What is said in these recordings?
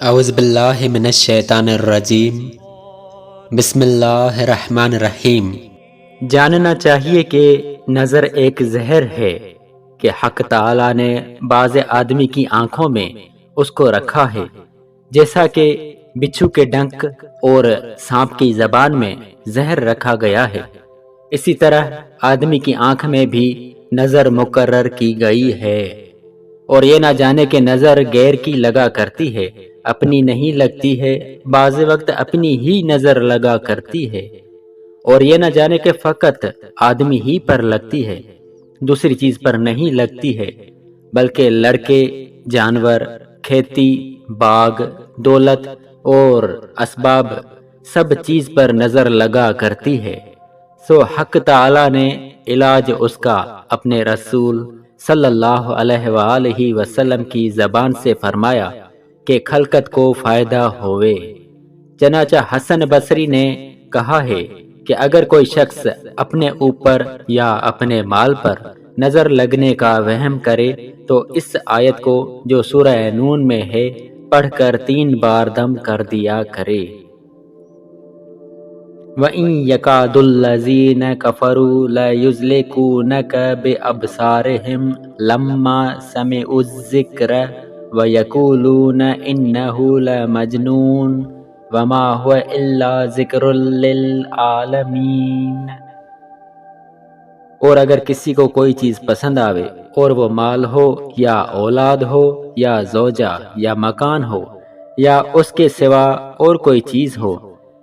اعوذ باللہ من الشیطان الرجیم بسم اللہ الرحمن الرحیم۔ جاننا چاہیے کہ نظر ایک زہر ہے کہ حق تعالی نے بعض آدمی کی آنکھوں میں اس کو رکھا ہے، جیسا کہ بچھو کے ڈنک اور سانپ کی زبان میں زہر رکھا گیا ہے، اسی طرح آدمی کی آنکھ میں بھی نظر مقرر کی گئی ہے۔ اور یہ نہ جانے کہ نظر غیر کی لگا کرتی ہے، اپنی نہیں لگتی ہے، بعض وقت اپنی ہی نظر لگا کرتی ہے۔ اور یہ نہ جانے کہ فقط آدمی ہی پر لگتی ہے، دوسری چیز پر نہیں لگتی ہے، بلکہ لڑکے، جانور، کھیتی، باغ، دولت اور اسباب سب چیز پر نظر لگا کرتی ہے۔ سو حق تعالی نے علاج اس کا اپنے رسول صلی اللہ علیہ وآلہ وسلم کی زبان سے فرمایا کہ خلقت کو فائدہ ہوئے۔ چنانچہ حسن بصری نے کہا ہے کہ اگر کوئی شخص اپنے اوپر یا اپنے مال پر نظر لگنے کا وہم کرے تو اس آیت کو جو سورہ نون میں ہے پڑھ کر 3 بار دم کر دیا کرے۔ وَإِن يَكَادُ الَّذِينَ كَفَرُوا لَيُزْلِقُونَكَ بِأَبْصَارِهِمْ لَمَّا سَمِعُوا الذِّكْرَ وَيَقُولُونَ إِنَّهُ لَمَجْنُونٌ وَمَا هُوَ إِلَّا ذِكْرٌ لِّلْعَالَمِينَ۔ اور اگر کسی کو کوئی چیز پسند آوے اور وہ مال ہو یا اولاد ہو یا زوجہ یا مکان ہو یا اس کے سوا اور کوئی چیز ہو،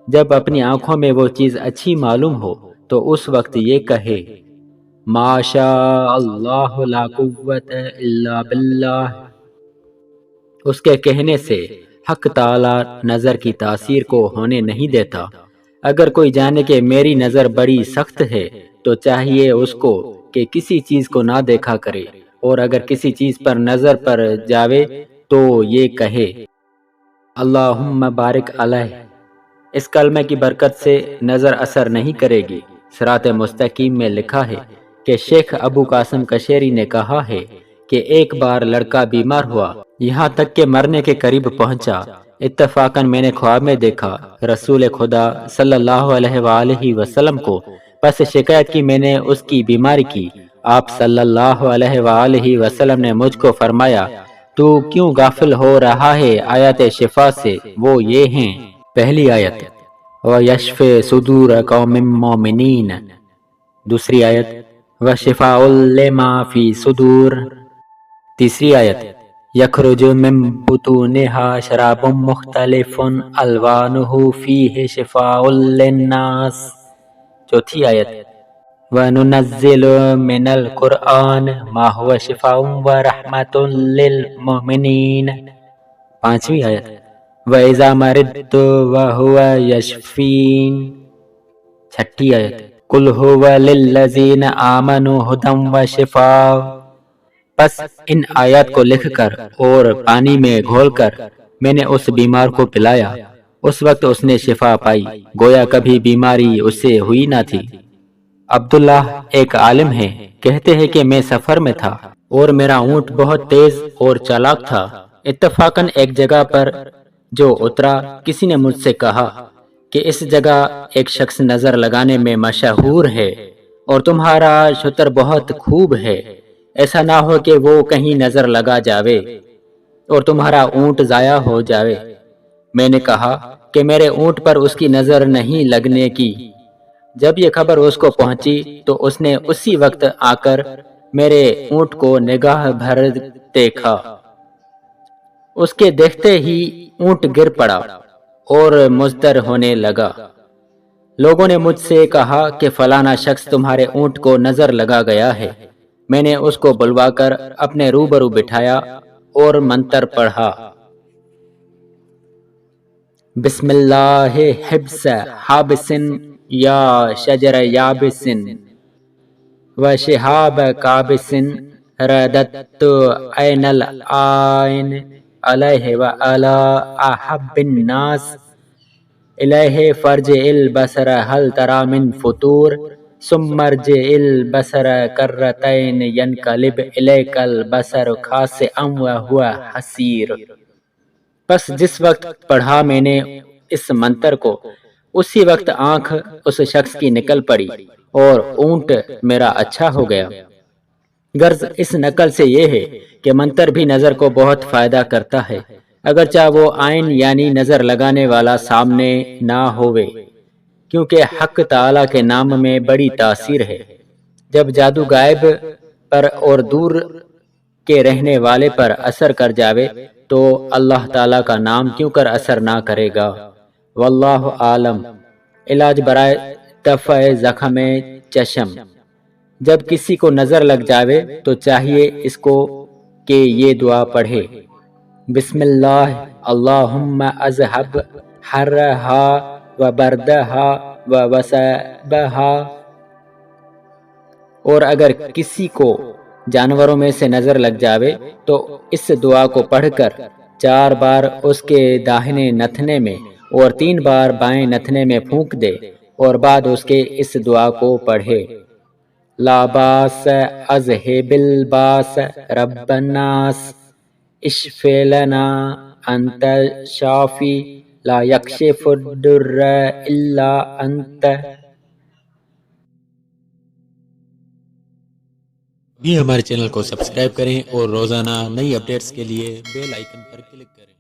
جب اپنی آنکھوں میں وہ چیز اچھی معلوم ہو تو اس وقت یہ کہے ما شاء اللہ لا قوت الا باللہ۔ اس کے کہنے سے حق تعالی نظر کی تاثیر کو ہونے نہیں دیتا۔ اگر کوئی جانے کہ میری نظر بڑی سخت ہے تو چاہیے اس کو کہ کسی چیز کو نہ دیکھا کرے، اور اگر کسی چیز پر نظر پر جاوے تو یہ کہے اللہم بارک علیہ۔ اس کلمے کی برکت سے نظر اثر نہیں کرے گی۔ صراط مستقیم میں لکھا ہے کہ شیخ ابو قاسم کشیری نے کہا ہے کہ ایک بار لڑکا بیمار ہوا، یہاں تک کہ مرنے کے قریب پہنچا۔ اتفاقاً میں نے خواب میں دیکھا رسول خدا صلی اللہ علیہ وآلہ وسلم کو، پس شکایت کی میں نے اس کی بیماری کی۔ آپ صلی اللہ علیہ وآلہ وسلم نے مجھ کو فرمایا تو کیوں غافل ہو رہا ہے آیات شفا سے؟ وہ یہ ہیں: پہلی آیت وَيَشْفِ صُدُورَ قَوْمٍ مُّؤْمِنِينَ، دوسری آیت وَشِفَاءٌ لِّمَا فِي صُدُورٍ، تیسری آیت يَخْرُجُ مِن بُطُونِهَا شَرَابٌ مُخْتَلِفٌ أَلْوَانُهُ فِيهِ شِفَاءٌ لِّلنَّاسِ، چوتھی آیت وَنُنَزِّلُ مِنَ الْقُرْآنِ مَا هُوَ شِفَاءٌ وَرَحْمَةٌ لِّلْمُؤْمِنِينَ، پانچویں آیت وَإِذَا مَرِضْتُ وَهُوَ يَشْفِينِ، چھٹی آیت قُلْ هُوَ لِلَّذِينَ آمَنُوا هُدًى وَشِفَاءٌ۔ پس ان آیات کو لکھ کر اور پانی میں گھول کر میں نے اس بیمار کو پلایا، اس وقت اس نے شفا پائی، گویا کبھی بیماری اس سے ہوئی نہ تھی۔ عبداللہ ایک عالم ہے، کہتے ہیں کہ میں سفر میں تھا اور میرا اونٹ بہت تیز اور چالاک تھا۔ اتفاقاً ایک جگہ پر جو اترا، کسی نے مجھ سے کہا کہ اس جگہ ایک شخص نظر لگانے میں مشہور ہے اور تمہارا شتر بہت خوب ہے، ایسا نہ ہو کہ وہ کہیں نظر لگا جاوے اور تمہارا اونٹ ضائع ہو جاوے۔ میں نے کہا کہ میرے اونٹ پر اس کی نظر نہیں لگنے کی۔ جب یہ خبر اس کو پہنچی تو اس نے اسی وقت آ کر میرے اونٹ کو نگاہ بھر دیکھا۔ اس کے دیکھتے ہی اونٹ گر پڑا اور مضطر ہونے لگا۔ لوگوں نے مجھ سے کہا کہ فلانا شخص تمہارے اونٹ کو نظر لگا گیا ہے۔ میں نے اس کو بلوا کر اپنے روبرو بٹھایا اور منتر پڑھا بسم اللہ حبس حابس یا شجر یابس و شہاب کابس رددت عین العین علیہ وعلی احب الناس الیہ فرجع البصر هل تری من فطور ثم ارجع البصر کرتین ینقلب الیک البصر خاسئا وہو حسیر۔ پس جس وقت پڑھا میں نے اس منتر کو اسی وقت آنکھ اس شخص کی نکل پڑی اور اونٹ میرا اچھا ہو گیا۔ غرض اس نقل سے یہ ہے کہ منتر بھی نظر کو بہت فائدہ کرتا ہے، اگرچہ وہ عین یعنی نظر لگانے والا سامنے نہ ہوئے، کیونکہ حق تعالیٰ کے نام میں بڑی تاثیر ہے۔ جب جادو غائب پر اور دور کے رہنے والے پر اثر کر جاوے تو اللہ تعالیٰ کا نام کیوں کر اثر نہ کرے گا۔ واللہ عالم۔ علاج برائے دفع زخم چشم: جب کسی کو نظر لگ جاوے تو چاہیے اس کو کہ یہ دعا پڑھے: بسم اللہ اللہم اذہب حرہا و بردہا و وسبہا۔ اور اگر کسی کو جانوروں میں سے نظر لگ جاوے تو اس دعا کو پڑھ کر 4 بار اس کے داہنے نتھنے میں اور 3 بار بائیں نتھنے میں پھونک دے اور بعد اس کے اس دعا کو پڑھے: لا باس اذہب الباس رب الناس اشف لنا انت شافی لا یکشف الضر الا انت۔ بھی ہمارے چینل کو سبسکرائب کریں اور روزانہ نئی اپڈیٹس کے لیے بیل آئیکن پر کلک کریں۔